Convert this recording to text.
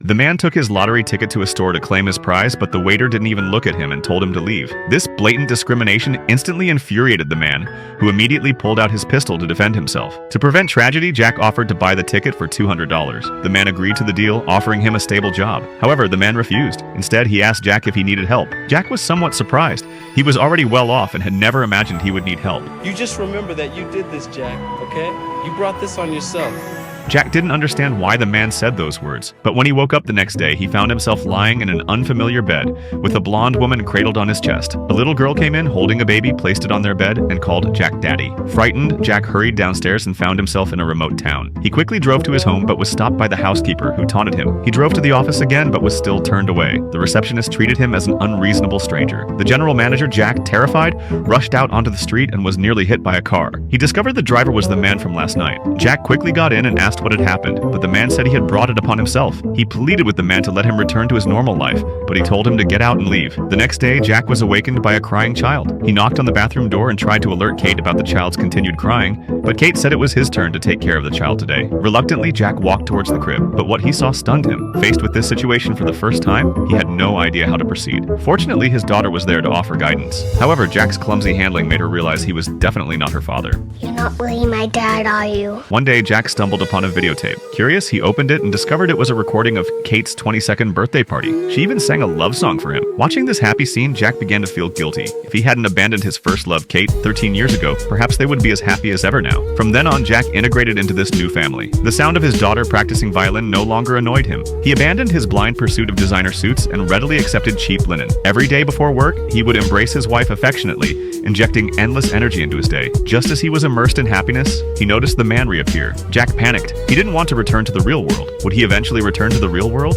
The man took his lottery ticket to a store to claim his prize, but the waiter didn't even look at him and told him to leave. This blatant discrimination instantly infuriated the man, who immediately pulled out his pistol to defend himself. To prevent tragedy, Jack offered to buy the ticket for $200. The man agreed to the deal, offering him a stable job. However, the man refused. Instead, he asked Jack if he needed help. Jack was somewhat surprised. He was already well off and had never imagined he would need help. You just remember that you did this, Jack, okay? You brought this on yourself. Jack didn't understand why the man said those words, but when he woke up the next day, he found himself lying in an unfamiliar bed, with a blonde woman cradled on his chest. A little girl came in, holding a baby, placed it on their bed, and called Jack Daddy. Frightened, Jack hurried downstairs and found himself in a remote town. He quickly drove to his home, but was stopped by the housekeeper, who taunted him. He drove to the office again, but was still turned away. The receptionist treated him as an unreasonable stranger. The general manager, Jack, terrified, rushed out onto the street and was nearly hit by a car. He discovered the driver was the man from last night. Jack quickly got in and asked what had happened, but the man said he had brought it upon himself. He pleaded with the man to let him return to his normal life, but he told him to get out and leave. The next day, Jack was awakened by a crying child. He knocked on the bathroom door and tried to alert Kate about the child's continued crying, but Kate said it was his turn to take care of the child today. Reluctantly, Jack walked towards the crib, but what he saw stunned him. Faced with this situation for the first time, he had no idea how to proceed. Fortunately, his daughter was there to offer guidance. However, Jack's clumsy handling made her realize he was definitely not her father. You're not really my dad, are you? One day, Jack stumbled upon a videotape. Curious, he opened it and discovered it was a recording of Kate's 22nd birthday party. She even sang a love song for him. Watching this happy scene, Jack began to feel guilty. If he hadn't abandoned his first love, Kate, 13 years ago, perhaps they would be as happy as ever now. From then on, Jack integrated into this new family. The sound of his daughter practicing violin no longer annoyed him. He abandoned his blind pursuit of designer suits and readily accepted cheap linen. Every day before work, he would embrace his wife affectionately, injecting endless energy into his day. Just as he was immersed in happiness, he noticed the man reappear. Jack panicked. He didn't want to return to the real world. Would he eventually return to the real world?